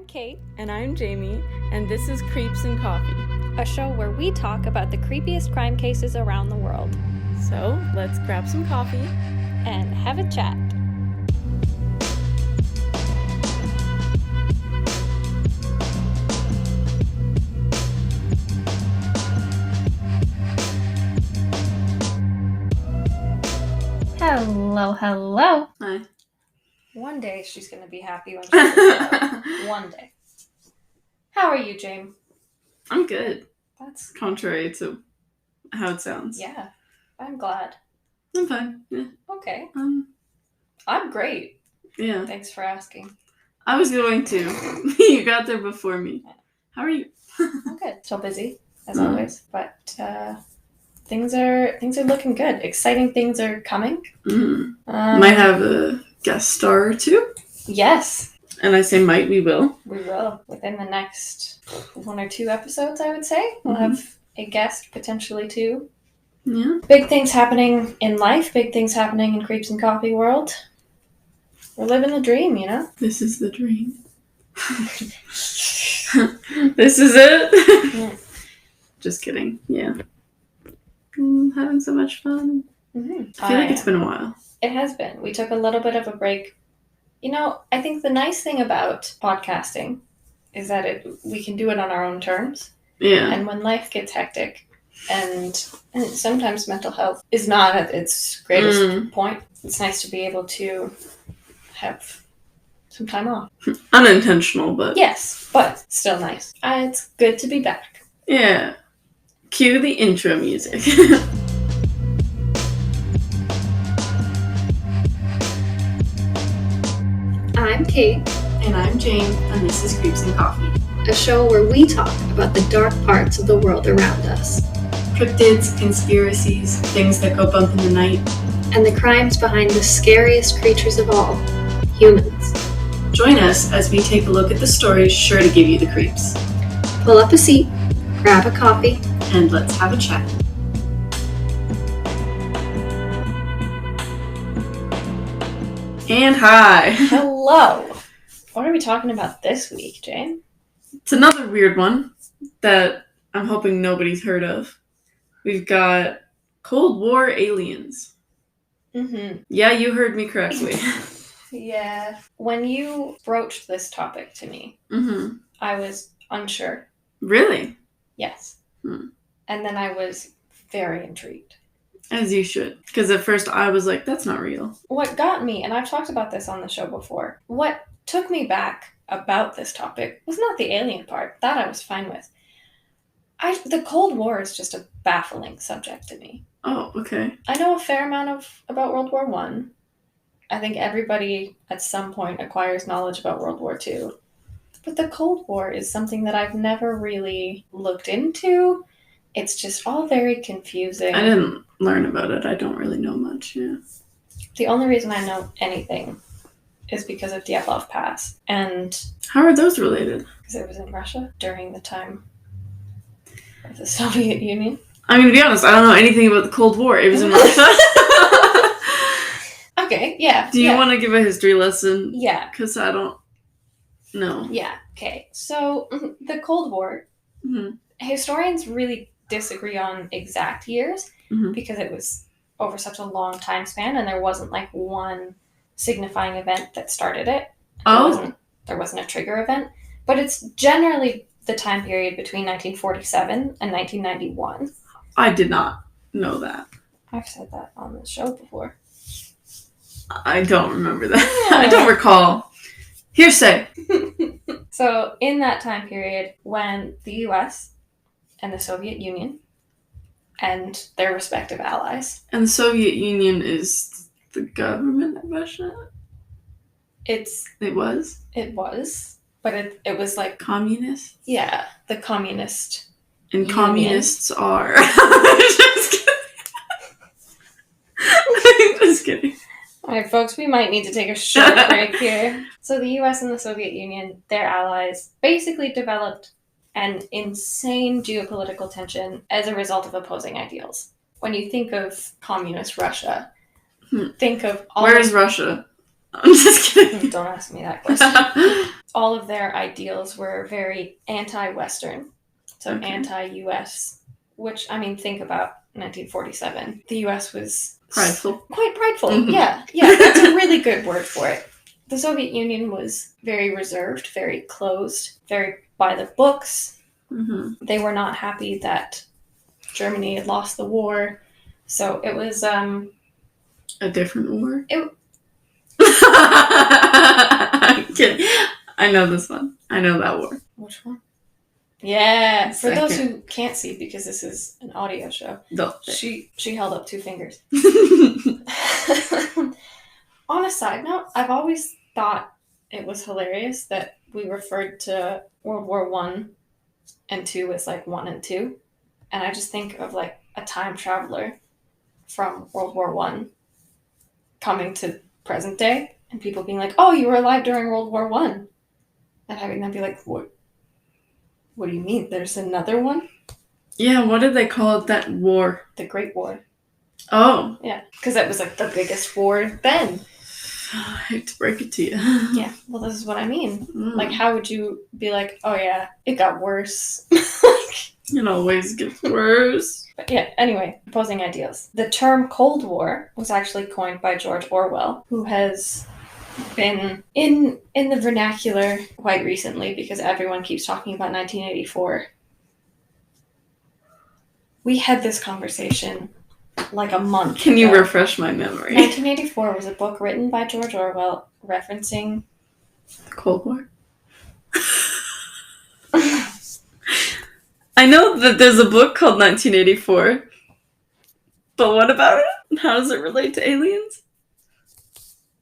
I'm Kate. And I'm Jamie, and this is Creeps and Coffee, a show where we talk about the creepiest crime cases around the world. So, let's grab some coffee and have a chat. Hello. Hi. One day she's going to be happy when she's One day. How are you, James? I'm good. That's contrary to how it sounds. Yeah, I'm glad. I'm fine. Yeah. Okay. I'm great. Yeah. Thanks for asking. I was going to. You got there before me. How are you? I'm good. Still busy, as always, but things are looking good. Exciting things are coming. Might have a guest star or two. Yes. And I say might, we will. We will. Within the next 1 or 2 episodes, I would say. We'll have a guest, potentially 2. Yeah. Big things happening in life. Big things happening in Creeps and Coffee world. We're living the dream, you know? This is the dream. This is it? Yeah. Just kidding. Yeah. Having so much fun. Mm-hmm. I feel like it's been a while. It has been. We took a little bit of a break. You know, I think the nice thing about podcasting is that we can do it on our own terms. Yeah. And when life gets hectic and sometimes mental health is not at its greatest point, it's nice to be able to have some time off. Unintentional, but... Yes, but still nice. It's good to be back. Yeah. Cue the intro music. I'm Kate. And I'm Jane, and this is Creeps and Coffee. A show where we talk about the dark parts of the world around us. Cryptids, conspiracies, things that go bump in the night. And the crimes behind the scariest creatures of all, humans. Join us as we take a look at the stories sure to give you the creeps. Pull up a seat, grab a coffee, and let's have a chat. And hi. Hello. What are we talking about this week, Jane? It's another weird one that I'm hoping nobody's heard of. We've got Cold War aliens. Yeah, you heard me correctly. Yeah. When you broached this topic to me, I was unsure. Really? Yes. And then I was very intrigued. As you should. Because at first I was like, that's not real. What got me, and I've talked about this on the show before, what took me back about this topic was not the alien part. That I was fine with. The Cold War is just a baffling subject to me. Oh, okay. I know a fair amount about World War I. I think everybody at some point acquires knowledge about World War II. But the Cold War is something that I've never really looked into. It's just all very confusing. I didn't learn about it. I don't really know much, yeah. The only reason I know anything is because of Dyatlov Pass. And how are those related? Because it was in Russia during the time of the Soviet Union. I mean, to be honest, I don't know anything about the Cold War. It was in Russia. Okay, yeah. Do you want to give a history lesson? Yeah. Because I don't know. Yeah, okay. So, the Cold War, historians really disagree on exact years because it was over such a long time span and there wasn't like one signifying event that started it. There wasn't a trigger event. But it's generally the time period between 1947 and 1991. I did not know that. I've said that on the show before. I don't remember that. Yeah. I don't recall. Hearsay. So, in that time period, when the U.S. and the Soviet Union and their respective allies... And the Soviet Union is the government of Russia? It was? It was. But it was like... Communist? Yeah, the communist And union. Communists are... Just kidding. Just kidding. All right, folks, we might need to take a short break here. So the U.S. and the Soviet Union, their allies, basically developed an insane geopolitical tension as a result of opposing ideals. When you think of communist Russia, think of all... Where is Russia? I'm just kidding. Don't ask me that question. all of their ideals were very anti-Western, so anti-US, which, I mean, think about 1947. The US was prideful. Quite prideful, yeah, that's a really good word for it. The Soviet Union was very reserved, very closed, very by the books. They were not happy that Germany had lost the war, so it was a different war. I'm kidding. I know this one. I know that war. Which one? Yeah, for those who can't see, because this is an audio show, she held up 2 fingers. On a side note, I've always thought it was hilarious that we referred to World War I and II as like 1 and 2. And I just think of like a time traveler from World War I coming to present day and people being like, oh, you were alive during World War I. And having them be like, what do you mean? There's another one? Yeah, what did they call it, that war? The Great War. Oh. Yeah, because that was like the biggest war then. I hate to break it to you. Yeah, well, this is what I mean. Like, how would you be like, oh yeah, it got worse? It always gets worse. But yeah, anyway, opposing ideals. The term Cold War was actually coined by George Orwell, who has been in the vernacular quite recently because everyone keeps talking about 1984. We had this conversation like a month Can you refresh my memory? 1984 was a book written by George Orwell referencing the Cold War. I know that there's a book called 1984, but what about it? How does it relate to aliens?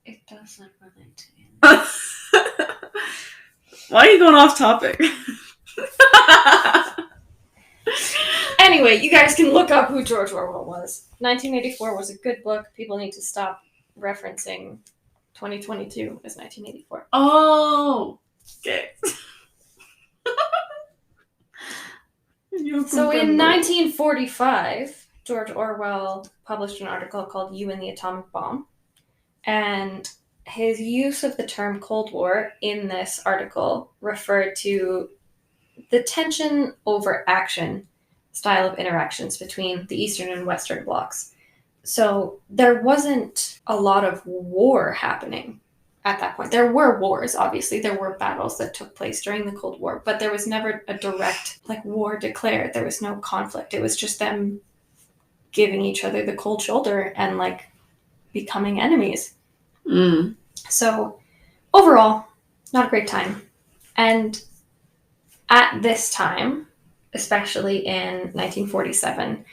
It doesn't relate to aliens. Why are you going off topic? Anyway, you guys can look up who George Orwell was. 1984 was a good book. People need to stop referencing 2022 as 1984. Oh, okay. So in 1945, George Orwell published an article called You and the Atomic Bomb. And his use of the term Cold War in this article referred to the tension over action style of interactions between the Eastern and Western Blocs. So there wasn't a lot of war happening at that point. There were wars, obviously. There were battles that took place during the Cold War, but there was never a direct war declared. There was no conflict. It was just them giving each other the cold shoulder and becoming enemies. So overall, not a great time. And at this time, especially in 1947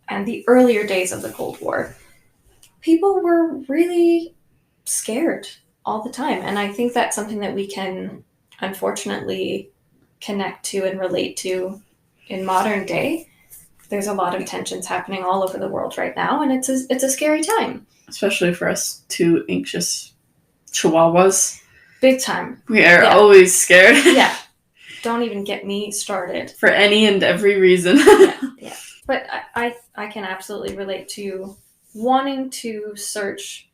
and the earlier days of the Cold War, people were really scared all the time. And I think that's something that we can unfortunately connect to and relate to in modern day. There's a lot of tensions happening all over the world right now, and it's a scary time. Especially for us 2 anxious chihuahuas. Big time. We are always scared. Yeah. Don't even get me started. For any and every reason. Yeah. But I can absolutely relate to wanting to search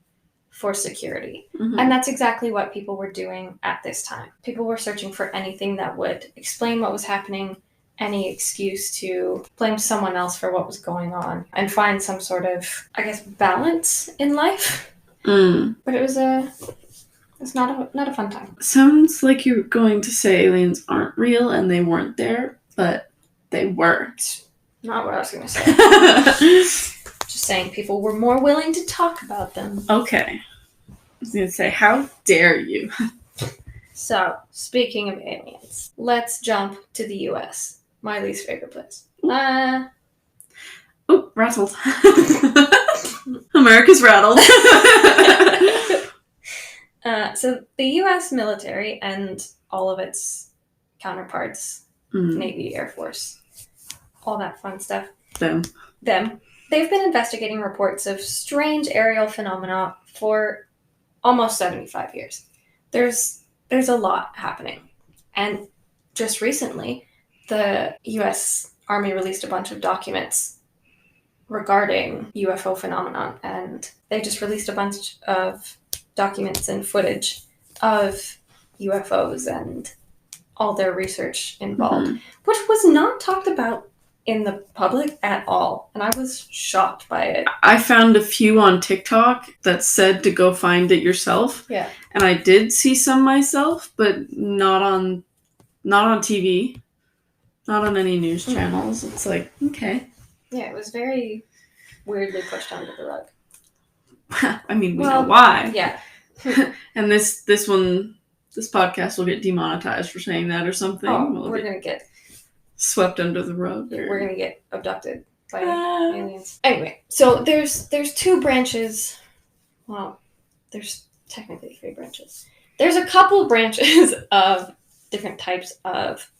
for security. And that's exactly what people were doing at this time. People were searching for anything that would explain what was happening, any excuse to blame someone else for what was going on, and find some sort of, I guess, balance in life. But it was not a fun time. Sounds like you're going to say aliens aren't real and they weren't there, but they were. Not what I was going to say. Just saying people were more willing to talk about them. Okay. I was going to say, how dare you? So, speaking of aliens, let's jump to the U.S. My least favorite place. Oh, rattled. America's rattled. So the U.S. military and all of its counterparts, Navy, Air Force, all that fun stuff. Them. They've been investigating reports of strange aerial phenomena for almost 75 years. There's a lot happening. And just recently, the U.S. Army released a bunch of documents regarding UFO phenomenon, and they just released a bunch of documents and footage of UFOs and all their research involved, which was not talked about in the public at all. And I was shocked by it. I found a few on TikTok that said to go find it yourself. Yeah. And I did see some myself, but not on TV. Not on any news channels. It's like, okay. Yeah, it was very weirdly pushed under the rug. I mean, we know why. Yeah. And this podcast will get demonetized for saying that or something. Oh, we're going to get swept under the rug. We're going to get abducted by aliens. Anyway, so there's two branches. Well, there's technically 3 branches. There's a couple branches of different types of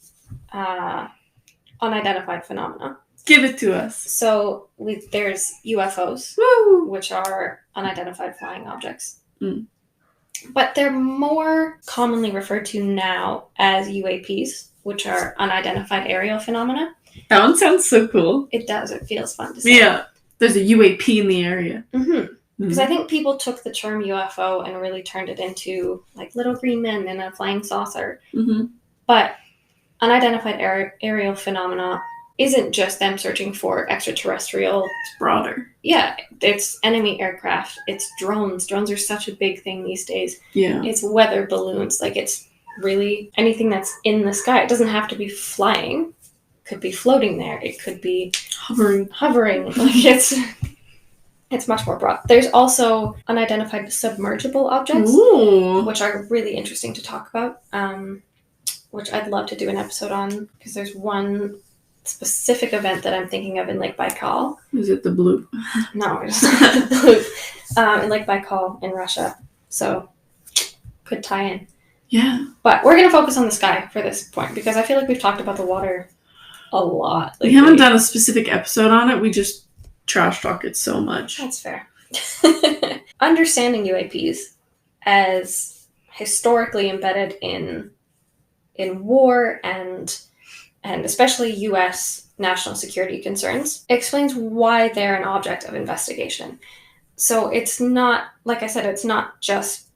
unidentified phenomena. Give it to us. So there's UFOs, which are unidentified flying objects. But they're more commonly referred to now as UAPs, which are unidentified aerial phenomena. That one sounds so cool. It does. It feels fun to say. Yeah. There's a UAP in the area. Because I think people took the term UFO and really turned it into like little green men in a flying saucer. But unidentified aerial phenomena isn't just them searching for extraterrestrial. It's broader. Yeah, it's enemy aircraft. It's drones. Drones are such a big thing these days. Yeah. It's weather balloons. Like, it's really anything that's in the sky. It doesn't have to be flying. It could be floating there. It could be hovering. Like, it's much more broad. There's also unidentified submergible objects, which are really interesting to talk about, which I'd love to do an episode on, because there's one specific event that I'm thinking of in Lake Baikal. Is it the bloop? No, it's not the bloop. In Lake Baikal in Russia. So, could tie in. Yeah. But we're going to focus on the sky for this point, because I feel like we've talked about the water a lot lately. We haven't done a specific episode on it. We just trash talk it so much. That's fair. Understanding UAPs as historically embedded in war and especially U.S. national security concerns explains why they're an object of investigation. So it's not, like I said, it's not just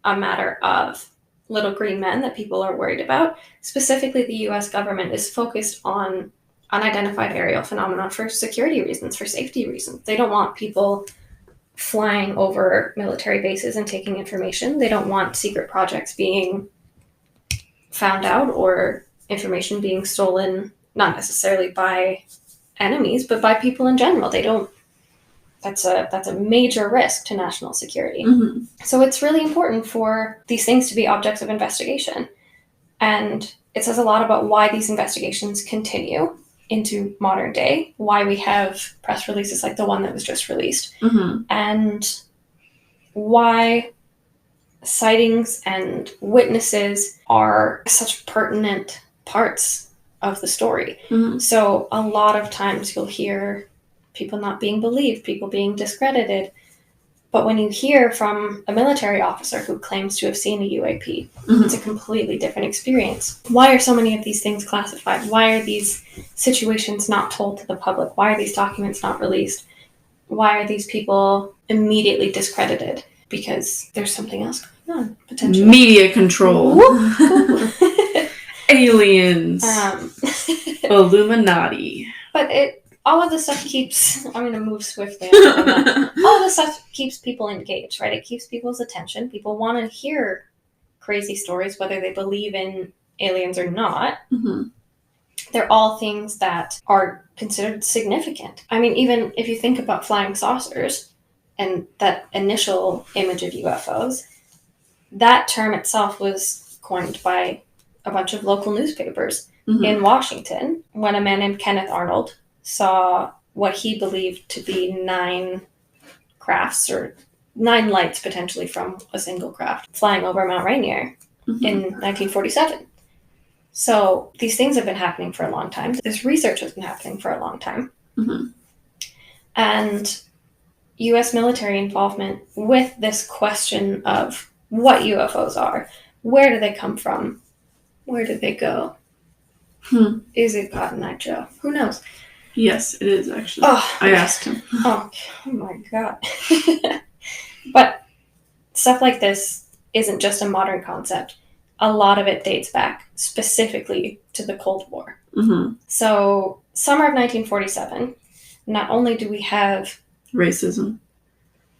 a matter of little green men that people are worried about. Specifically, the U.S. government is focused on unidentified aerial phenomena for security reasons, for safety reasons. They don't want people flying over military bases and taking information. They don't want secret projects being found out or information being stolen, not necessarily by enemies, but by people in general. They don't. That's a major risk to national security. So it's really important for these things to be objects of investigation. And it says a lot about why these investigations continue into modern day, why we have press releases like the one that was just released, and why sightings and witnesses are such pertinent parts of the story. So a lot of times you'll hear people not being believed, people being discredited. But when you hear from a military officer who claims to have seen a UAP, it's a completely different experience. Why are so many of these things classified? Why are these situations not told to the public? Why are these documents not released? Why are these people immediately discredited? Because there's something else going on, potentially. Media control. Aliens. Illuminati. But all of this stuff keeps, I'm going to move swiftly on that. All of this stuff keeps people engaged, right? It keeps people's attention. People want to hear crazy stories, whether they believe in aliens or not. They're all things that are considered significant. I mean, even if you think about flying saucers and that initial image of UFOs, that term itself was coined by a bunch of local newspapers in Washington when a man named Kenneth Arnold saw what he believed to be 9 crafts, or 9 lights potentially from a single craft, flying over Mount Rainier in 1947. So these things have been happening for a long time. This research has been happening for a long time. And U.S. military involvement with this question of what UFOs are, where do they come from, where did they go? Is it Cotton Eye Joe? Who knows? Yes, it is, actually. I asked him. Oh my God. But stuff like this isn't just a modern concept. a lot of it dates back specifically to the Cold War. Mm-hmm. So, summer of 1947, not only do we have... racism.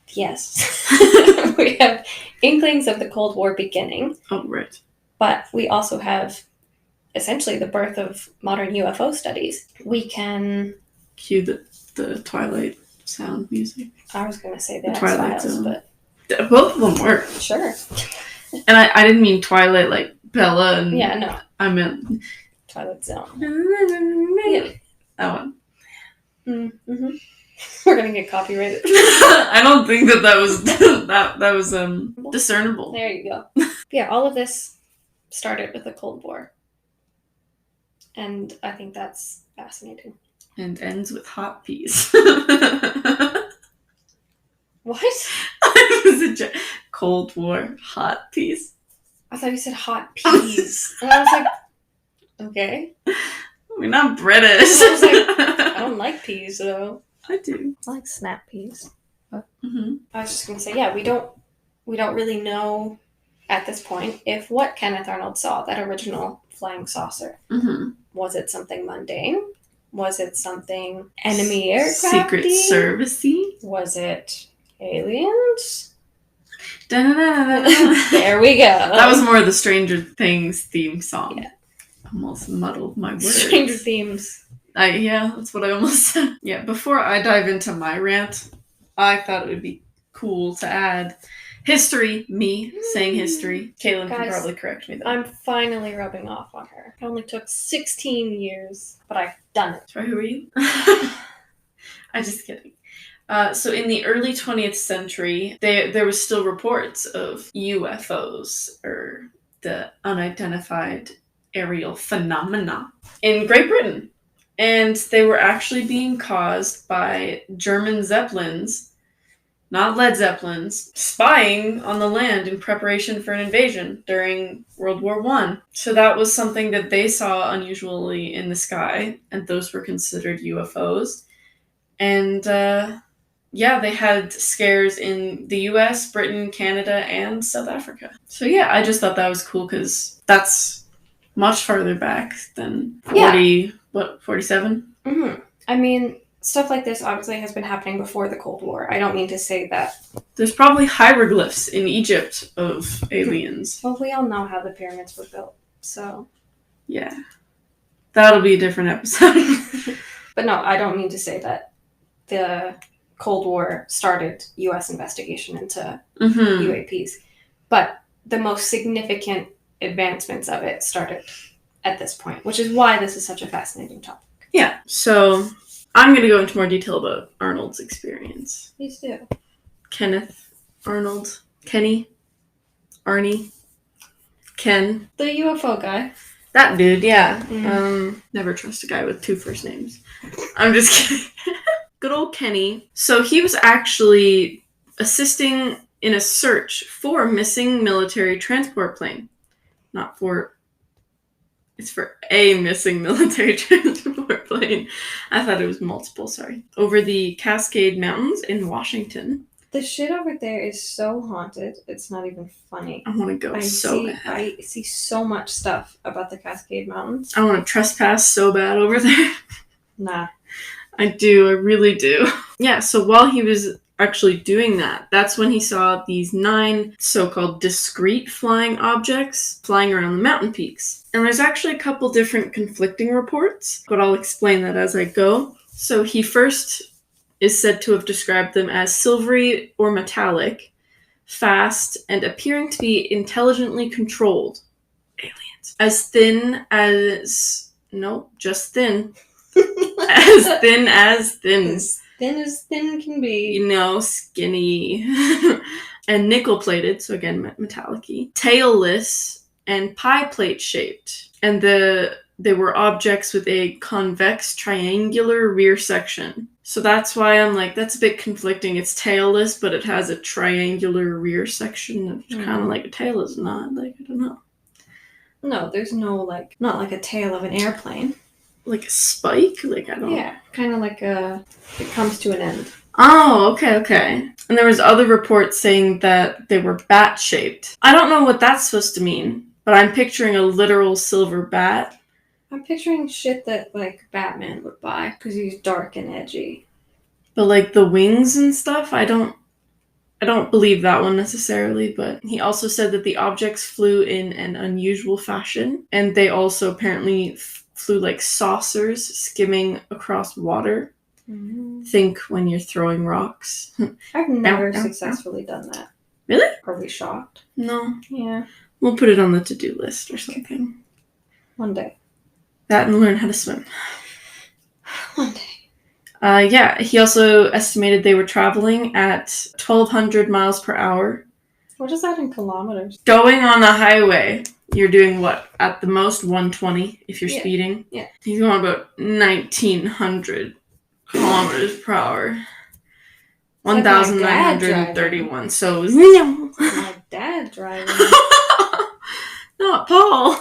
Yes. We have inklings of the Cold War beginning. Oh, right. But we also have essentially the birth of modern UFO studies. We can... cue the Twilight sound music. I was going to say the Twilight Zone, but... both of them work. Sure. And I didn't mean Twilight like Bella and... yeah, no. I meant... Twilight Zone. Yeah. That one. Mm-hmm. We're going to get copyrighted. I don't think that was... that was discernible. There you go. Yeah, all of this started with the Cold War. And I think that's fascinating. And ends with hot peas. What? It was a Cold War hot peas. I thought you said hot peas. And I was like, okay. We're not British. I was like, I don't like peas, though. I do. I like snap peas. But mm-hmm. I was just going to say, yeah, we don't really know at this point if what Kenneth Arnold saw, that original flying saucer, mm-hmm. was it something mundane? Was it something enemy aircraft? Secret Service-y? Was it aliens? Da-da-da-da-da. There we go. That was more the Stranger Things theme song. Yeah. Almost muddled my words. Stranger Themes. Yeah, that's what I almost said. Yeah, before I dive into my rant, I thought it would be cool to add history, me saying history. Caitlin can probably correct me though. I'm finally rubbing off on her. It only took 16 years, but I've done it. Sorry, who are you? I'm just kidding. So in the early 20th century, there was still reports of UFOs, or the unidentified aerial phenomena, in Great Britain. And they were actually being caused by German Zeppelins, not Led Zeppelins, spying on the land in preparation for an invasion during World War I. So that was something that they saw unusually in the sky, and those were considered UFOs. And they had scares in the US, Britain, Canada, and South Africa. So yeah, I just thought that was cool because that's much farther back than 47? Mm-hmm. I mean, stuff like this obviously has been happening before the Cold War. I don't mean to say that. There's probably hieroglyphs in Egypt of aliens. Well, we all know how the pyramids were built, so... Yeah. That'll be a different episode. But no, I don't mean to say that the Cold War started U.S. investigation into UAPs. But the most significant advancements of it started at this point, which is why this is such a fascinating topic. Yeah, so I'm going to go into more detail about Arnold's experience. Please do. Kenneth Arnold. Kenny. Arnie. Ken. The UFO guy. That dude, yeah. Never trust a guy with two first names. I'm just kidding. Good old Kenny. So he was actually assisting in a search for a missing military transport plane. Not for... It's for a missing military transport plane. I thought it was multiple, sorry. Over the Cascade Mountains in Washington. The shit over there is so haunted, it's not even funny. I want to go bad. I see so much stuff about the Cascade Mountains. I want to trespass so bad over there. Nah. I do, I really do. Yeah, so while he was actually doing that, that's when he saw these 9 so-called discrete flying objects flying around the mountain peaks. And there's actually a couple different conflicting reports, but I'll explain that as I go. So he first is said to have described them as silvery or metallic, fast, and appearing to be intelligently controlled aliens. As thin as... No, just thin. As thin as thin. As thin as thin can be. You know, skinny. And nickel-plated, so again, metallic-y. Tailless and pie plate shaped. And they were objects with a convex triangular rear section. So that's why I'm like, that's a bit conflicting. It's tailless, but it has a triangular rear section. It's kind of like a tail is not. Like, I don't know. No, there's no, like, not like a tail of an airplane. Like a spike? Like, I don't know. Yeah, kind of like it comes to an end. Oh, okay. And there was other reports saying that they were bat-shaped. I don't know what that's supposed to mean. But I'm picturing a literal silver bat. I'm picturing shit that, like, Batman would buy, because he's dark and edgy. But, like, the wings and stuff, I don't believe that one necessarily, but he also said that the objects flew in an unusual fashion, and they also apparently flew like saucers skimming across water. Mm-hmm. Think when you're throwing rocks. I've never successfully done that. Really? Probably shocked. No. Yeah. We'll put it on the to-do list or something. One day. That and learn how to swim. One day. Yeah, he also estimated they were traveling at 1,200 miles per hour. What is that in kilometers? Going on a highway, you're doing what? At the most 120 if you're speeding? Yeah. He's going about 1,900 kilometers per hour. 1,931. So, my dad driving. Not Paul.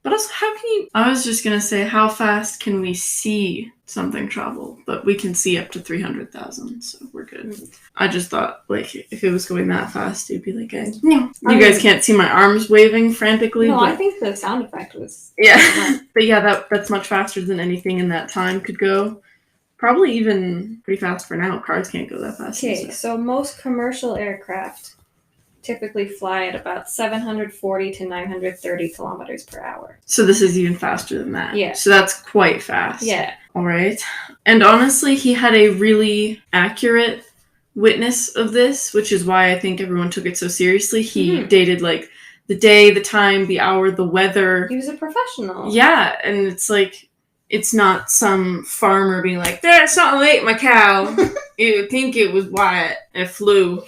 But also, how can you... I was just going to say, how fast can we see something travel? But we can see up to 300,000, so we're good. Mm-hmm. I just thought, like, if it was going that fast, it'd be like, no. You guys can't see my arms waving frantically. No, but... I think the sound effect was... Yeah. But yeah, that's much faster than anything in that time could go. Probably even pretty fast for now. Cars can't go that fast. Okay, so most commercial aircraft typically fly at about 740 to 930 kilometers per hour. So this is even faster than that. Yeah. So that's quite fast. Yeah. All right. And honestly, he had a really accurate witness of this, which is why I think everyone took it so seriously. He dated, like, the day, the time, the hour, the weather. He was a professional. Yeah, and it's like, it's not some farmer being like, there's something ate my cow. You would think it was Wyatt. It flew.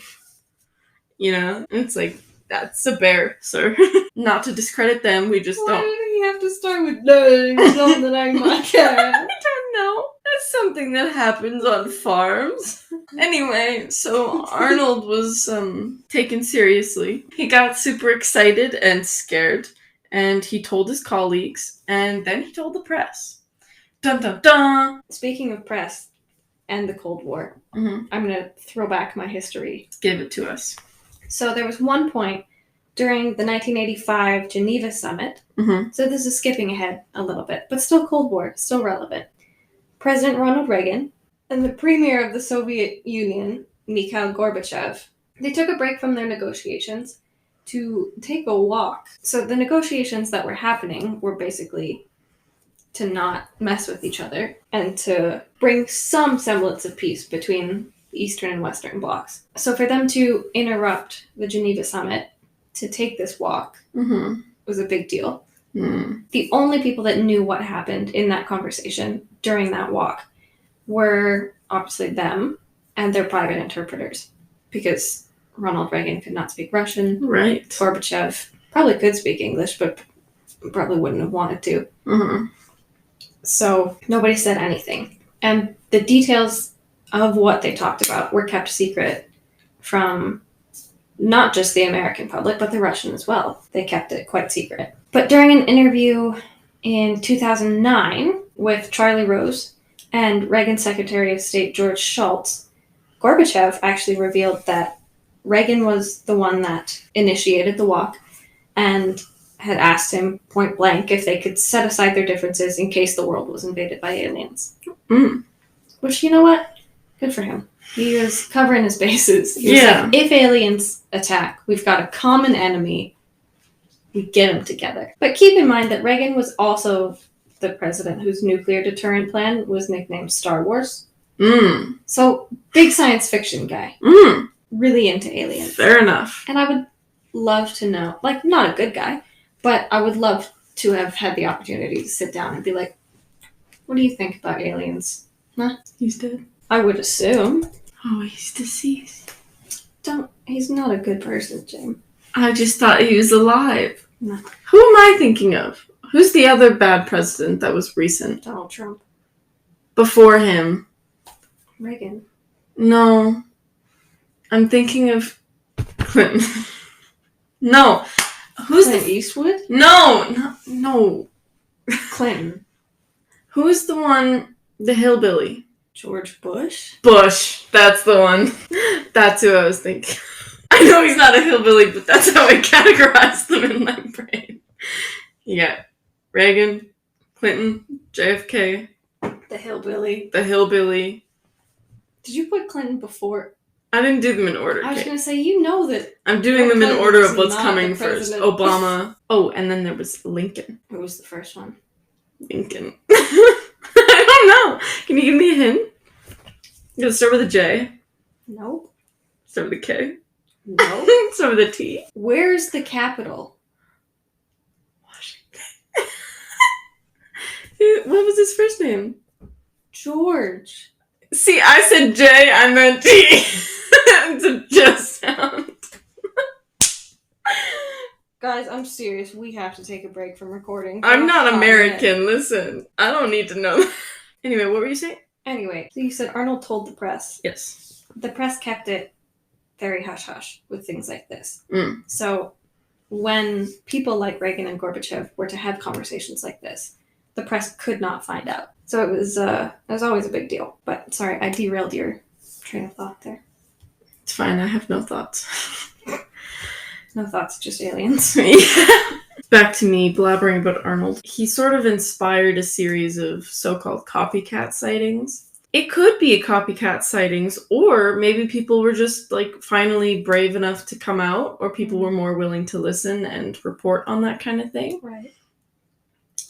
You know? It's like, that's a bear, sir. Not to discredit them, we just don't. Why did he have to start with something like my cow? I don't know. That's something that happens on farms. Anyway, so Arnold was taken seriously. He got super excited and scared, and he told his colleagues, and then he told the press. Dun dun dun! Speaking of press and the Cold War, I'm going to throw back my history. Give it to us. So there was one point during the 1985 Geneva summit, so this is skipping ahead a little bit, but still Cold War, still relevant. President Ronald Reagan and the premier of the Soviet Union, Mikhail Gorbachev, they took a break from their negotiations to take a walk. So the negotiations that were happening were basically to not mess with each other and to bring some semblance of peace between the Eastern and Western Blocs. So for them to interrupt the Geneva summit to take this walk was a big deal. The only people that knew what happened in that conversation during that walk were obviously them and their private interpreters, because Ronald Reagan could not speak Russian. Right. Gorbachev probably could speak English, but probably wouldn't have wanted to. So nobody said anything. And the details of what they talked about were kept secret from not just the American public, but the Russian as well. They kept it quite secret. But during an interview in 2009 with Charlie Rose and Reagan's Secretary of State George Shultz, Gorbachev actually revealed that Reagan was the one that initiated the walk and had asked him point blank if they could set aside their differences in case the world was invaded by aliens. Which, you know what? Good for him. He was covering his bases. He was like, if aliens attack, we've got a common enemy. We get them together. But keep in mind that Reagan was also the president whose nuclear deterrent plan was nicknamed Star Wars. So, big science fiction guy. Really into aliens. Fair enough. And I would love to know, like, not a good guy, but I would love to have had the opportunity to sit down and be like, what do you think about aliens? Huh? He's dead. I would assume. Oh, he's deceased. He's not a good person, Jim. I just thought he was alive. No. Who am I thinking of? Who's the other bad president that was recent? Donald Trump. Before him. Reagan. No. I'm thinking of Clinton. No. Who's Clint Eastwood? No. Clinton. Who's the one, the hillbilly? George Bush? Bush. That's the one. That's who I was thinking. I I know he's not a hillbilly, but that's how I categorize them in my brain. Yeah. Reagan, Clinton, JFK. The hillbilly. Did you put Clinton before? I didn't do them in order. I was going to say, you know that... I'm doing them in order of what's coming first. Obama. Oh, and then there was Lincoln. Who was the first one? Lincoln. I don't know. Can you give me a hint? You gonna start with a J? Nope. Start with a K? Nope. Start with a T? Where's the capital? Washington. What was his first name? George. See, I said J, I meant T. To just sound. Guys, I'm serious. We have to take a break from recording. I'm not American. Listen, I don't need to know that. Anyway, what were you saying? Anyway, so you said Arnold told the press. Yes. The press kept it very hush-hush with things like this. Mm. So when people like Reagan and Gorbachev were to have conversations like this, the press could not find out. So it was always a big deal. But sorry, I derailed your train of thought there. It's fine, I have no thoughts. No thoughts, just aliens. Back to me blabbering about Arnold. He sort of inspired a series of so-called copycat sightings. It could be a copycat sightings, or maybe people were just finally brave enough to come out, or people were more willing to listen and report on that kind of thing. Right.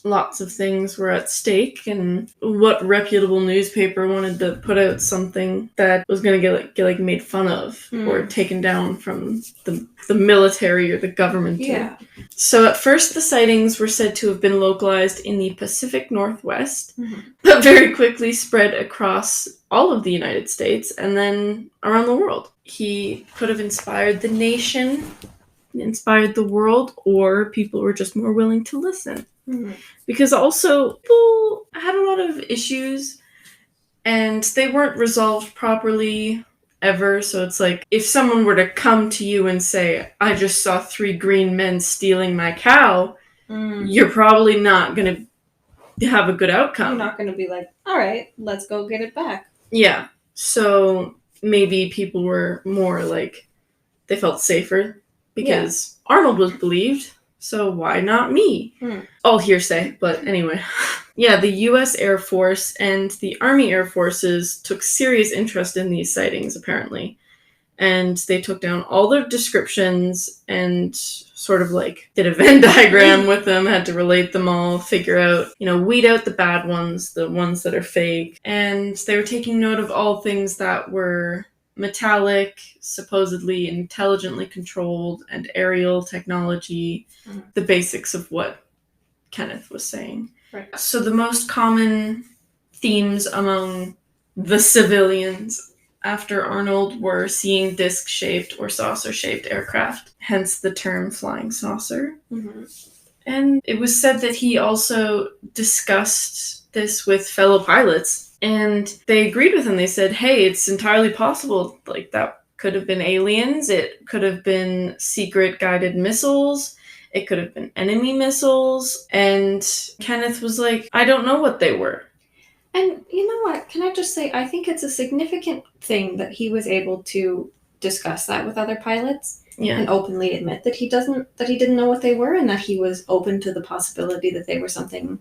Lots of things were at stake, and what reputable newspaper wanted to put out something that was going to get made fun of or taken down from the military or the government? Yeah. So at first the sightings were said to have been localized in the Pacific Northwest, but very quickly spread across all of the United States and then around the world. He could have inspired the nation, inspired the world, or people were just more willing to listen. Because also, people had a lot of issues, and they weren't resolved properly ever, so it's like, if someone were to come to you and say, I just saw 3 green men stealing my cow, you're probably not going to have a good outcome. You're not going to be like, alright, let's go get it back. Yeah, so maybe people were more they felt safer, because Arnold was believed. So why not me? All hearsay, but anyway. Yeah, the U.S. Air Force and the Army Air Forces took serious interest in these sightings, apparently. And they took down all the descriptions and sort of did a Venn diagram with them, had to relate them all, figure out, weed out the bad ones, the ones that are fake. And they were taking note of all things that were metallic, supposedly intelligently controlled, and aerial technology, the basics of what Kenneth was saying. Right. So the most common themes among the civilians after Arnold were seeing disc-shaped or saucer-shaped aircraft, hence the term flying saucer. And it was said that he also discussed this with fellow pilots, and they agreed with him. They said, hey, it's entirely possible, that could have been aliens, it could have been secret guided missiles, it could have been enemy missiles, and Kenneth was like, I don't know what they were. And you know what, can I just say, I think it's a significant thing that he was able to discuss that with other pilots and openly admit that he didn't know what they were, and that he was open to the possibility that they were something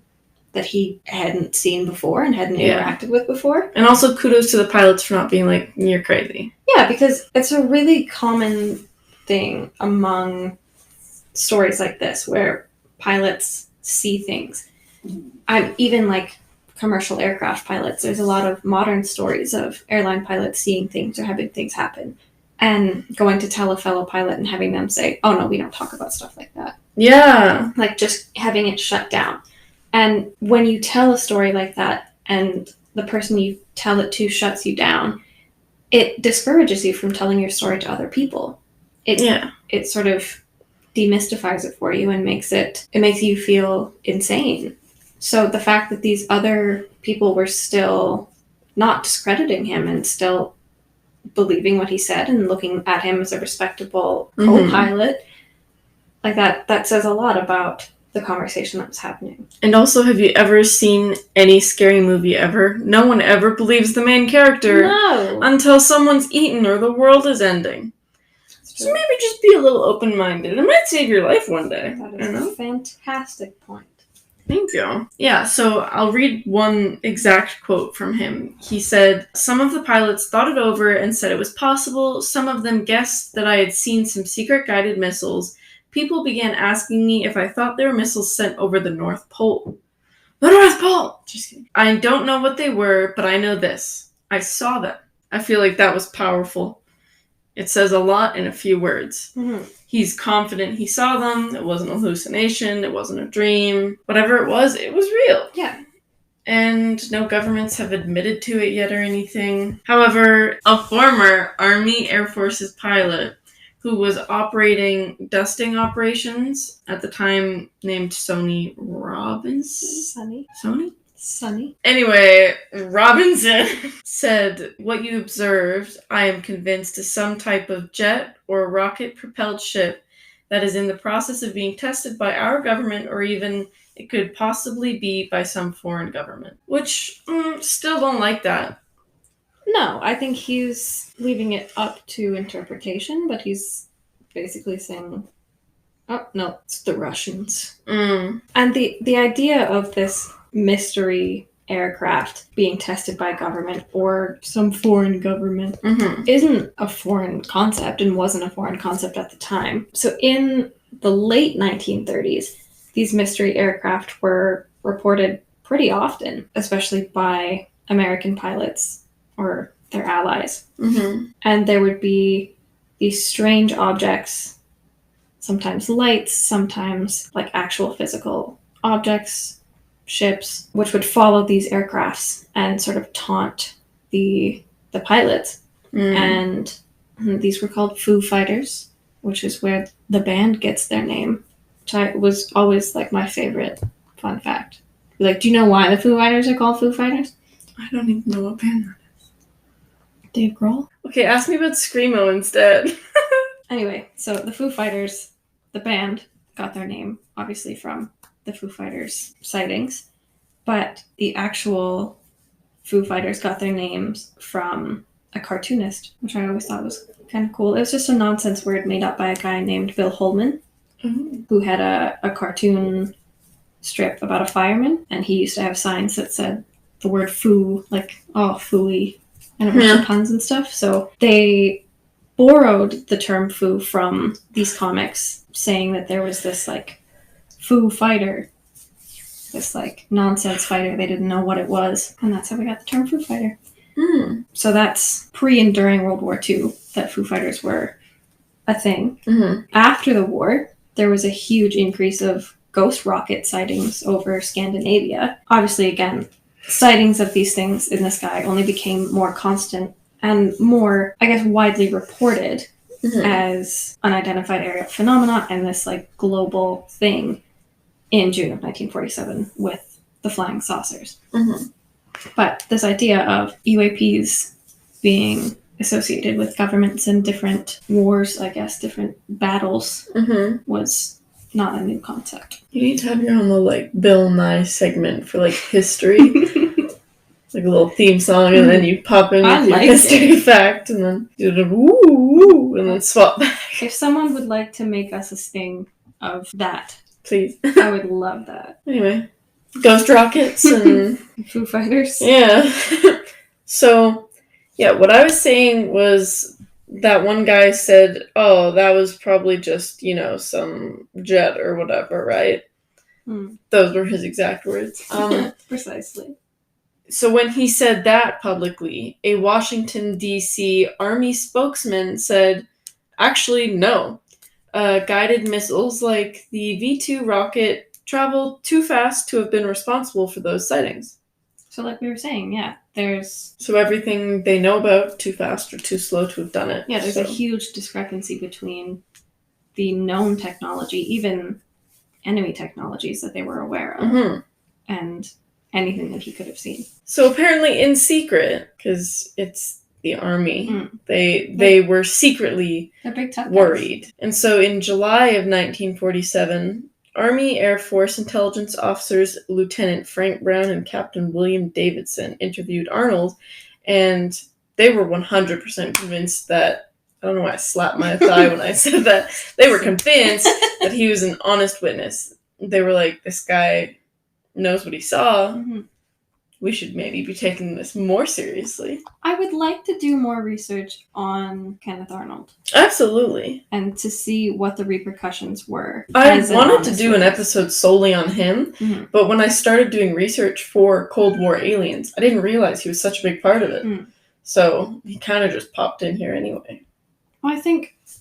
that he hadn't seen before and hadn't interacted with before. And also kudos to the pilots for not being like, you're crazy. Yeah, because it's a really common thing among stories like this where pilots see things. I'm even commercial aircraft pilots. There's a lot of modern stories of airline pilots seeing things or having things happen and going to tell a fellow pilot and having them say, oh no, we don't talk about stuff like that. Yeah. Just having it shut down. And when you tell a story like that and the person you tell it to shuts you down, it discourages you from telling your story to other people. It sort of demystifies it for you and makes you feel insane. So the fact that these other people were still not discrediting him and still believing what he said and looking at him as a respectable co-pilot, that says a lot about the conversation that was happening. And also, have you ever seen any scary movie ever? No one ever believes the main character until until someone's eaten or the world is ending. So maybe just be a little open-minded. It might save your life one day. That is a fantastic point. Thank you. Yeah, so I'll read one exact quote from him. He said, "Some of the pilots thought it over and said it was possible. Some of them guessed that I had seen some secret guided missiles. People began asking me if I thought they were missiles sent over the North Pole." The North Pole! Just kidding. "I don't know what they were, but I know this. I saw them." I feel like that was powerful. It says a lot in a few words. Mm-hmm. He's confident he saw them. It wasn't a hallucination. It wasn't a dream. Whatever it was real. Yeah. And no governments have admitted to it yet or anything. However, a former Army Air Forces pilot who was operating dusting operations at the time named Sonny Robinson? Sonny? Anyway, Robinson said, "What you observed, I am convinced, is some type of jet or rocket-propelled ship that is in the process of being tested by our government, or even it could possibly be by some foreign government." Which, still don't like that. No, I think he's leaving it up to interpretation, but he's basically saying, oh, no, it's the Russians. And the idea of this mystery aircraft being tested by government or some foreign government isn't a foreign concept and wasn't a foreign concept at the time. So in the late 1930s, these mystery aircraft were reported pretty often, especially by American pilots or their allies. And there would be these strange objects, sometimes lights, sometimes like actual physical objects, ships, which would follow these aircrafts and sort of taunt the pilots. And these were called Foo Fighters, which is where the band gets their name, which was always like my favorite fun fact. Like, do you know why the Foo Fighters are called Foo Fighters? I don't even know what band that is. Dave Grohl? Okay, ask me about Screamo instead. Anyway, so the Foo Fighters, the band, got their name, obviously, from the Foo Fighters sightings, but the actual Foo Fighters got their names from a cartoonist, which I always thought was kind of cool. It was just a nonsense word made up by a guy named Bill Holman, who had a cartoon strip about a fireman, and he used to have signs that said the word foo, like, oh, fooey, and a bunch of puns and stuff. So they borrowed the term foo from these comics, saying that there was this, like, Foo Fighter, this, like, nonsense fighter. They didn't know what it was, and that's how we got the term Foo Fighter. So that's pre and during World War II that Foo Fighters were a thing. After the war, there was a huge increase of ghost rocket sightings over Scandinavia. Obviously, again, sightings of these things in the sky only became more constant and more, I guess, widely reported as unidentified aerial phenomena and this, like, global thing in June of 1947 with the flying saucers. But this idea of UAPs being associated with governments and different wars, I guess, different battles, was not a new concept. You need to have your own little, like, Bill Nye segment for, like, history. Like a little theme song, and then you pop in with your history fact, and then do the woo woo, and then swap back. If someone would like to make us a sting of that, please. I would love that. Anyway, ghost rockets and Foo Fighters. Yeah. So, yeah, what I was saying was that one guy said, "Oh, that was probably just, you know, some jet or whatever, right?" Those were his exact words. Precisely. So when he said that publicly, a Washington, D.C. Army spokesman said, actually, no. Guided missiles like the V-2 rocket traveled too fast to have been responsible for those sightings. So like we were saying, yeah, there's... So everything they know about, too fast or too slow to have done it. Yeah, there's a huge discrepancy between the known technology, even enemy technologies that they were aware of, and anything that he could have seen. So apparently in secret, because it's the army, they were secretly worried. And so in July of 1947, Army Air Force intelligence officers Lieutenant Frank Brown and Captain William Davidson interviewed Arnold, and they were 100% convinced that I don't know why I slapped my thigh when I said that. They were convinced that he was an honest witness. They were like, this guy knows what he saw. Mm-hmm. We should maybe be taking this more seriously. I would like to do more research on Kenneth Arnold. Absolutely. And to see what the repercussions were. I wanted to do an episode solely on him, mm-hmm. but when I started doing research for Cold War aliens, I didn't realize he was such a big part of it. Mm. So he kind of just popped in here anyway. Well,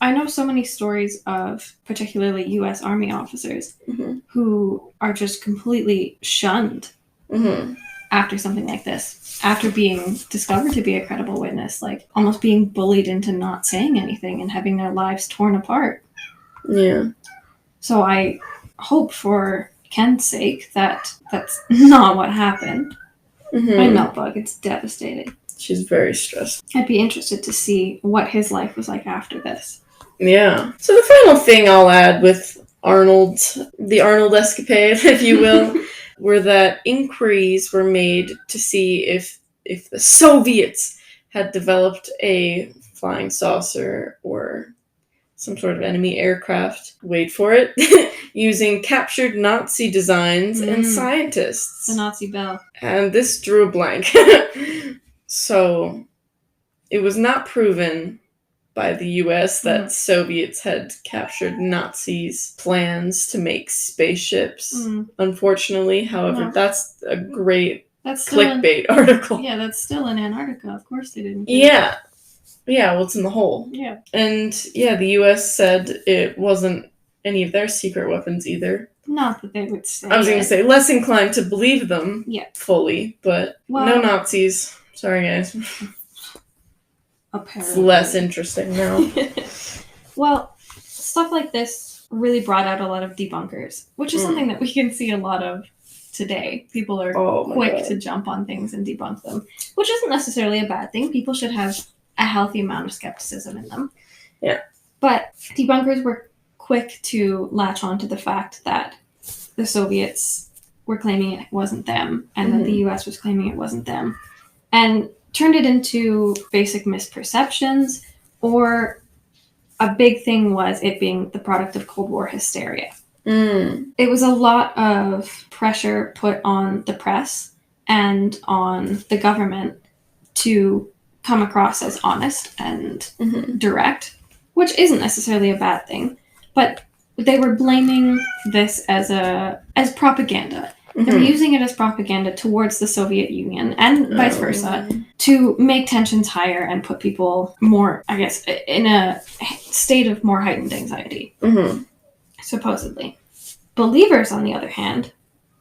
I know so many stories of particularly U.S. Army officers mm-hmm. who are just completely shunned mm-hmm. after something like this, after being discovered to be a credible witness, like almost being bullied into not saying anything and having their lives torn apart. Yeah. So I hope for Ken's sake that that's not what happened. Mm-hmm. My milk bug, it's devastating. She's very stressed. I'd be interested to see what his life was like after this. Yeah. So the final thing I'll add with Arnold, the Arnold escapade, if you will, were that inquiries were made to see if the Soviets had developed a flying saucer or some sort of enemy aircraft, wait for it, using captured Nazi designs and scientists. The Nazi bell. And this drew a blank. So it was not proven by the U.S. that Soviets had captured Nazis' plans to make spaceships, unfortunately. However, that's a great clickbait article. Yeah, that's still in Antarctica. Of course they didn't. Yeah. Yeah, well, it's in the hole. Yeah. And, yeah, the U.S. said it wasn't any of their secret weapons either. Not that they would say. I was going to say, less inclined to believe them fully, but no Nazis. Sorry, guys. Apparently. It's less interesting now. Well, stuff like this really brought out a lot of debunkers, which is something that we can see a lot of today. People are quick to jump on things and debunk them, which isn't necessarily a bad thing. People should have a healthy amount of skepticism in them. Yeah. But debunkers were quick to latch on to the fact that the Soviets were claiming it wasn't them and that the US was claiming it wasn't them, and turned it into basic misperceptions, or a big thing was it being the product of Cold War hysteria. It was a lot of pressure put on the press and on the government to come across as honest and direct, which isn't necessarily a bad thing, but they were blaming this as propaganda. They were using it as propaganda towards the Soviet Union and vice versa to make tensions higher and put people more, I guess, in a state of more heightened anxiety, supposedly. Believers, on the other hand,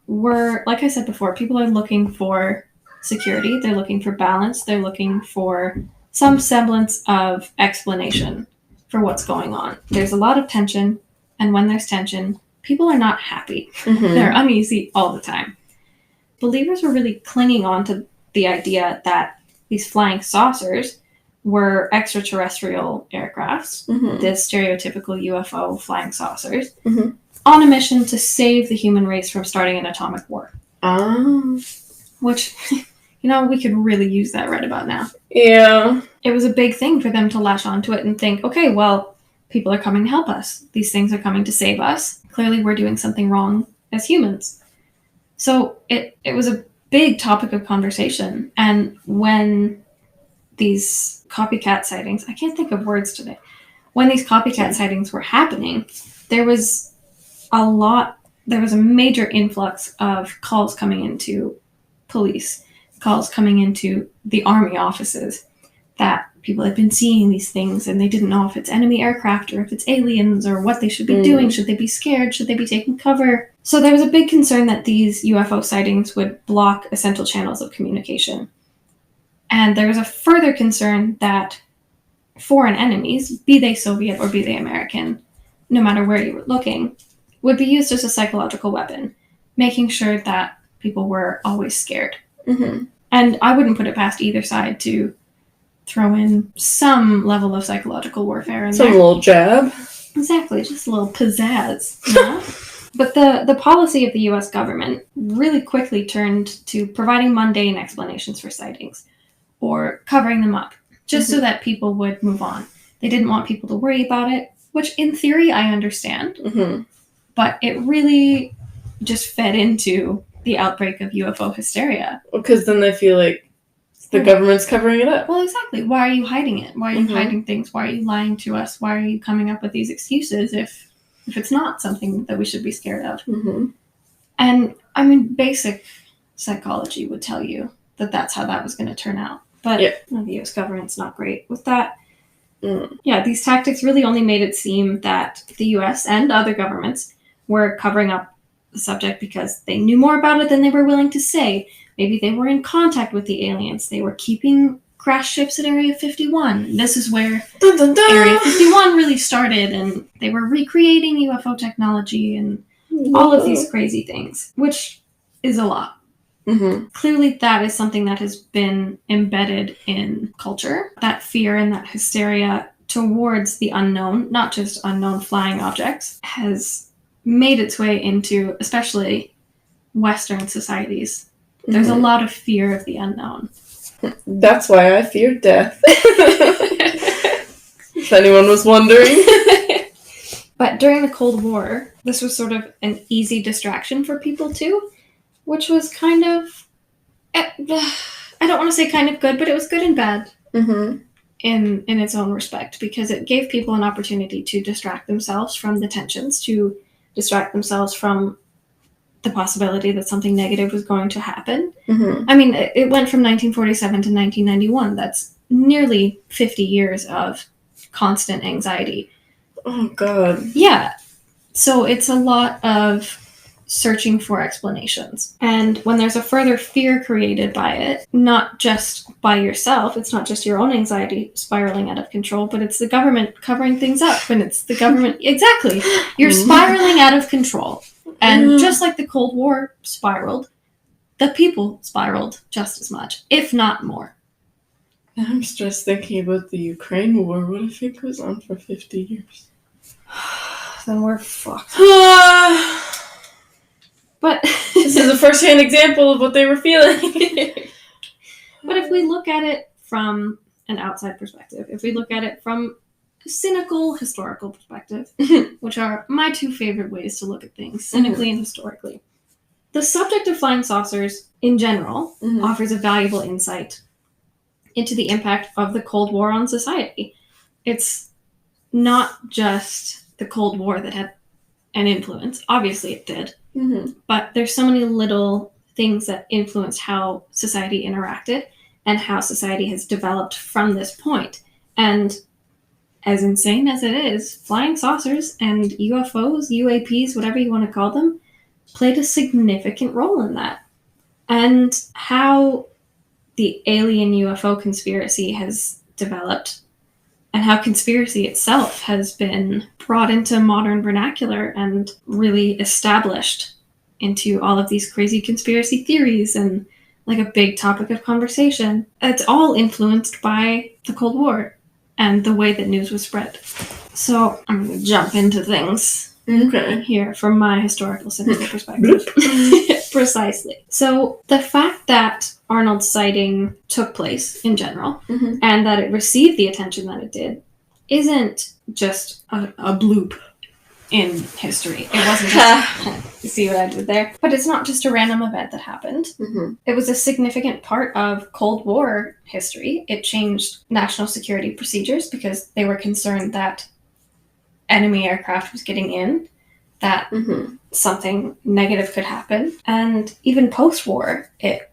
were, like I said before, people are looking for security, they're looking for balance, they're looking for some semblance of explanation for what's going on. There's a lot of tension, and when there's tension, people are not happy. They're uneasy all the time. Believers were really clinging on to the idea that these flying saucers were extraterrestrial aircrafts, the stereotypical UFO flying saucers, on a mission to save the human race from starting an atomic war. Which, we could really use that right about now. Yeah. It was a big thing for them to latch onto it and think, okay, well, people are coming to help us. These things are coming to save us. Clearly we're doing something wrong as humans. So it was a big topic of conversation. And when these copycat sightings, I can't think of words today, when these copycat sightings were happening, there was a major influx of calls coming into police, calls coming into the army offices, that people had been seeing these things and they didn't know if it's enemy aircraft or if it's aliens or what they should be doing. Should they be scared? Should they be taking cover? So there was a big concern that these UFO sightings would block essential channels of communication. And there was a further concern that foreign enemies, be they Soviet or be they American, no matter where you were looking, would be used as a psychological weapon, making sure that people were always scared. And I wouldn't put it past either side to throw in some level of psychological warfare in there. Some little jab. Exactly, just a little pizzazz. But the policy of the U.S. government really quickly turned to providing mundane explanations for sightings, or covering them up, just so that people would move on. They didn't want people to worry about it, which in theory I understand. But it really just fed into the outbreak of UFO hysteria. Because then they feel like the government's covering it up. Well, exactly. Why are you hiding it? Why are you hiding things? Why are you lying to us? Why are you coming up with these excuses if it's not something that we should be scared of? And, I mean, basic psychology would tell you that that's how that was going to turn out. But the U.S. government's not great with that. Yeah, these tactics really only made it seem that the U.S. and other governments were covering up the subject because they knew more about it than they were willing to say. Maybe they were in contact with the aliens. They were keeping crashed ships at Area 51. And this is where Area 51 really started, and they were recreating UFO technology and all of these crazy things, which is a lot. Clearly, that is something that has been embedded in culture, that fear and that hysteria towards the unknown, not just unknown flying objects, has made its way into especially Western societies. There's a lot of fear of the unknown. That's why I fear death. If anyone was wondering. But during the Cold War, this was sort of an easy distraction for people too, which was kind of, I don't want to say kind of good, but it was good and bad in its own respect, because it gave people an opportunity to distract themselves from the tensions, to distract themselves from the possibility that something negative was going to happen. I mean, it went from 1947 to 1991. That's nearly 50 years of constant anxiety. Oh, God. Yeah. So it's a lot of searching for explanations. And when there's a further fear created by it, not just by yourself, it's not just your own anxiety spiraling out of control, but it's the government covering things up, and it's the government... Exactly. You're spiraling out of control. And just like the Cold War spiraled, the people spiraled just as much, if not more. I'm just thinking about the Ukraine war. What if it goes on for 50 years? Then we're fucked. But this is a first-hand example of what they were feeling. But if we look at it from an outside perspective, if we look at it from a cynical historical perspective, which are my two favorite ways to look at things, cynically and historically, the subject of flying saucers in general offers a valuable insight into the impact of the Cold War on society. It's not just the Cold War that had an influence. Obviously it did. But there's so many little things that influenced how society interacted and how society has developed from this point. And as insane as it is, flying saucers and UFOs, UAPs, whatever you want to call them, played a significant role in that. And how the alien UFO conspiracy has developed, and how conspiracy itself has been brought into modern vernacular and really established into all of these crazy conspiracy theories and like a big topic of conversation. It's all influenced by the Cold War and the way that news was spread. So I'm going to jump into things here from my historical cynical perspective. Precisely. So the fact that Arnold's sighting took place in general and that it received the attention that it did isn't just a bloop in history. It wasn't just... You see what I did there? But it's not just a random event that happened. It was a significant part of Cold War history. It changed national security procedures because they were concerned that enemy aircraft was getting in, that something negative could happen. And even post-war, it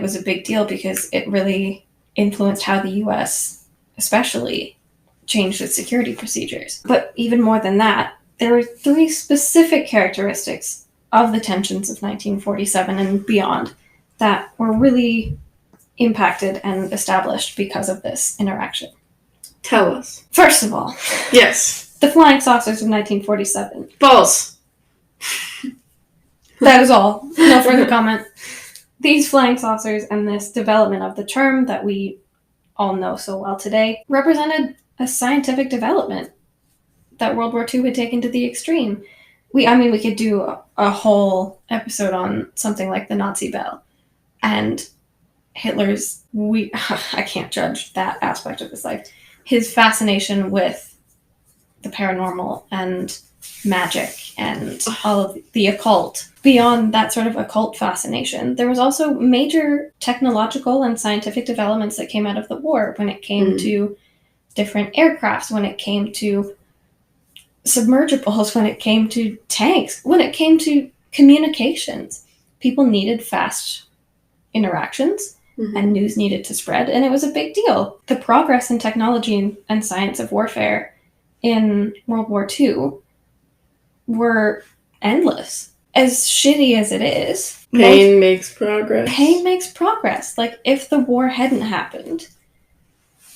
was a big deal because it really influenced how the U.S. especially changed its security procedures. But even more than that, there were 3 specific characteristics of the tensions of 1947 and beyond that were really impacted and established because of this interaction. Tell us. First of all. Yes. The flying saucers of 1947. Balls. That is all. No further comment. These flying saucers and this development of the term that we all know so well today represented a scientific development that World War II had taken to the extreme. We could do a whole episode on something like the Nazi Bell and Hitler's... I can't judge that aspect of his life. his fascination with the paranormal and magic and all of the occult. Beyond that sort of occult fascination, there was also major technological and scientific developments that came out of the war when it came to different aircrafts, when it came to submergibles, when it came to tanks, when it came to communications. People needed fast interactions and news needed to spread, and it was a big deal. The progress in technology and science of warfare in World War II were endless. As shitty as it is, pain makes progress. Pain makes progress. Like, if the war hadn't happened,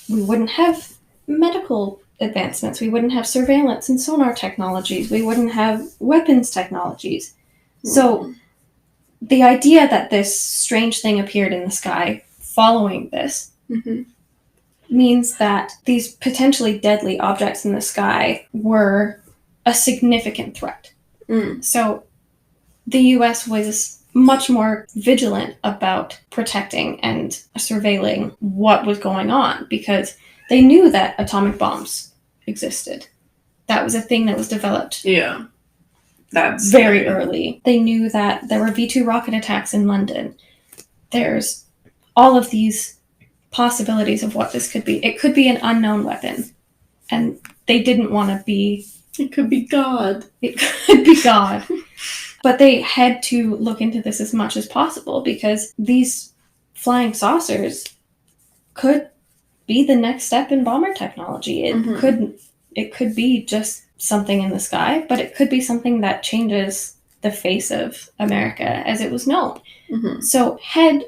we wouldn't have medical advancements. We wouldn't have surveillance and sonar technologies. We wouldn't have weapons technologies. So the idea that this strange thing appeared in the sky following this means that these potentially deadly objects in the sky were a significant threat. So the US was much more vigilant about protecting and surveilling what was going on because they knew that atomic bombs existed. That was a thing that was developed. Yeah. That's very early. They knew that there were V-2 rocket attacks in London. There's all of these possibilities of what this could be. It could be an unknown weapon. And they didn't want to be... It could be God. It could be God. But they had to look into this as much as possible because these flying saucers could be the next step in bomber technology. It could be just something in the sky, but it could be something that changes the face of America as it was known. So had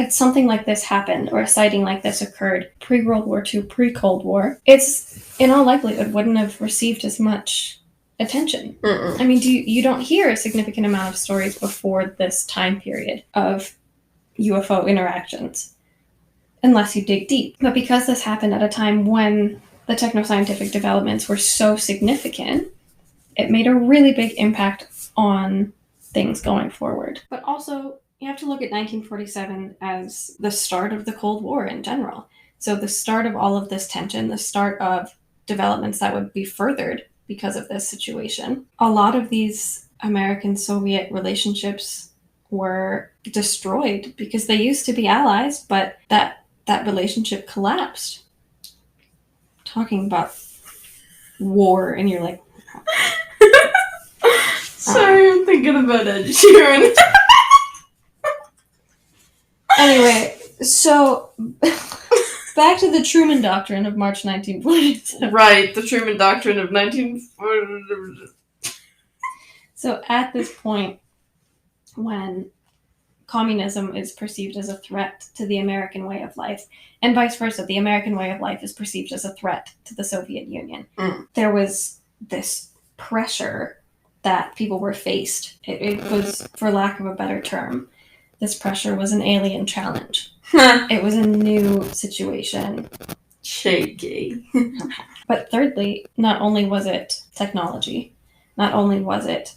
something like this happened or a sighting like this occurred pre-World War II, pre-Cold War, it's in all likelihood wouldn't have received as much attention. I mean, you don't hear a significant amount of stories before this time period of UFO interactions unless you dig deep. But because this happened at a time when the technoscientific developments were so significant, it made a really big impact on things going forward. But also, you have to look at 1947 as the start of the Cold War in general. So the start of all of this tension, the start of developments that would be furthered because of this situation. A lot of these American-Soviet relationships were destroyed because they used to be allies, but that relationship collapsed. Talking about war, and you're like... Sorry, I'm thinking about Ed Sheeran. Anyway, so... back to the Truman Doctrine of March 1947. Right, the Truman Doctrine of 1947. So at this point, when communism is perceived as a threat to the American way of life, and vice versa, the American way of life is perceived as a threat to the Soviet Union, there was this pressure that people were faced. It was, for lack of a better term, this pressure was an alien challenge. It was a new situation. Shaky. But thirdly, not only was it technology, not only was it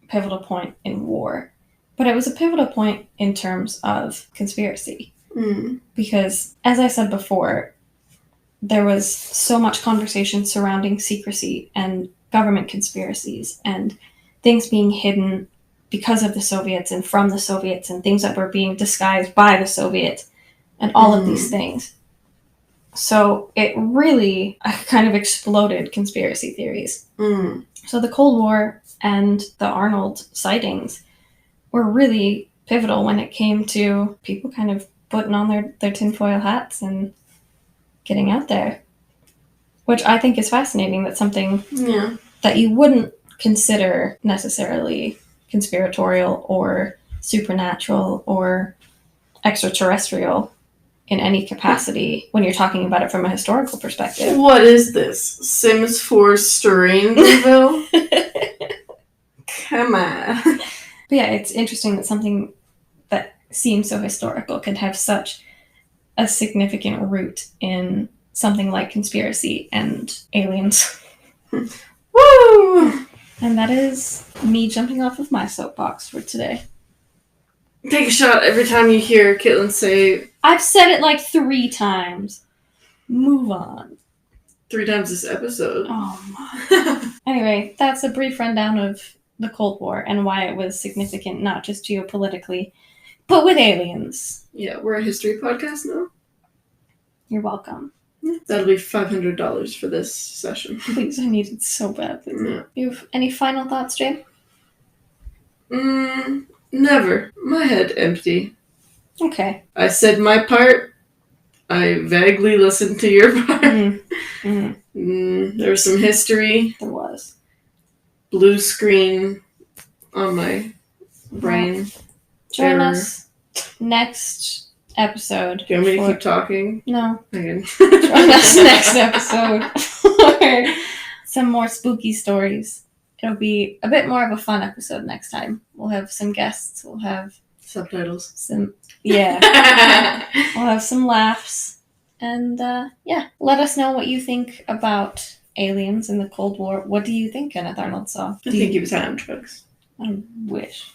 a pivotal point in war, but it was a pivotal point in terms of conspiracy. Because, as I said before, there was so much conversation surrounding secrecy and government conspiracies and things being hidden because of the Soviets and from the Soviets and things that were being disguised by the Soviets and all of these things. So it really kind of exploded conspiracy theories. So the Cold War and the Arnold sightings were really pivotal when it came to people kind of putting on their tinfoil hats and getting out there. Which I think is fascinating. That's something that you wouldn't consider necessarily conspiratorial or supernatural or extraterrestrial in any capacity when you're talking about it from a historical perspective. What is this? Sims 4 Strangleville? Come on. But yeah, it's interesting that something that seems so historical could have such a significant root in something like conspiracy and aliens. Woo! And that is me jumping off of my soapbox for today. Take a shot every time you hear Caitlin say... I've said it like 3 times. move on. 3 times this episode. Oh my. Anyway, that's a brief rundown of the Cold War and why it was significant, not just geopolitically, but with aliens. Yeah, we're a history podcast now. You're welcome. That'll be $500 for this session. Please, I need it so badly. Yeah. You have any final thoughts, Jay? Never. My head empty. Okay. I said my part. I vaguely listened to your part. There was some history. There was. Blue screen on my brain. Join us next episode. Do you want me to keep talking? No. Okay. Join us next episode for some more spooky stories. It'll be a bit more of a fun episode next time. We'll have some guests. We'll have subtitles. We'll have some laughs. And let us know what you think about aliens in the Cold War. What do you think Kenneth Arnold saw? I think he was high on drugs. I wish.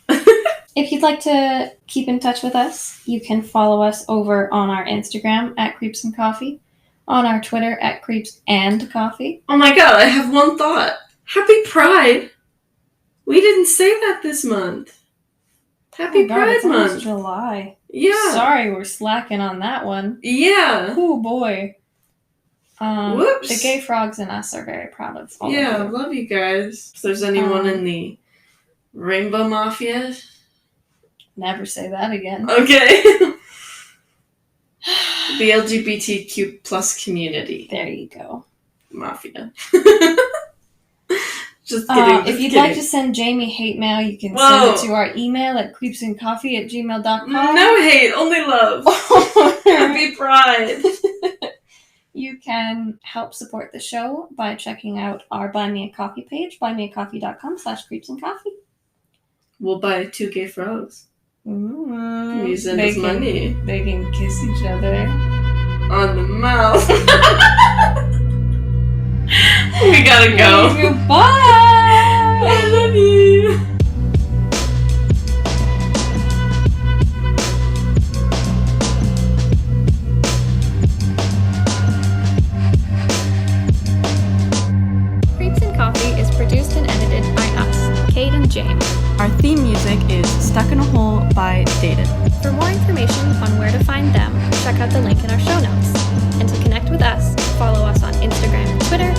If you'd like to keep in touch with us, you can follow us over on our Instagram at Creeps and Coffee, on our Twitter at Creeps and Coffee. Oh my god, I have one thought. Happy Pride! We didn't say that this month. Happy Pride Month. It's July. Yeah. Sorry, we're slacking on that one. Yeah. Oh boy. Whoops. The gay frogs and us are very proud of all Yeah, of you. love you guys. If there's anyone in the Rainbow Mafia. Never say that again. Okay. The LGBTQ plus community. There you go. Mafia. Just kidding. If you'd like to send Jamie hate mail, you can send it to our email at creepsandcoffee@gmail.com. No hate, only love. Happy Pride. You can help support the show by checking out our Buy Me a Coffee page, buymeacoffee.com/creepsandcoffee. We'll buy 2 gay frogs. You send us money. They can kiss each other. On the mouth. We gotta go. Goodbye. I love you. Creeps and Coffee is produced and edited by us, Kate and James. Our theme music is Stuck in a Hole by Dated. For more information on where to find them, check out the link in our show notes. And to connect with us, follow us on Instagram and Twitter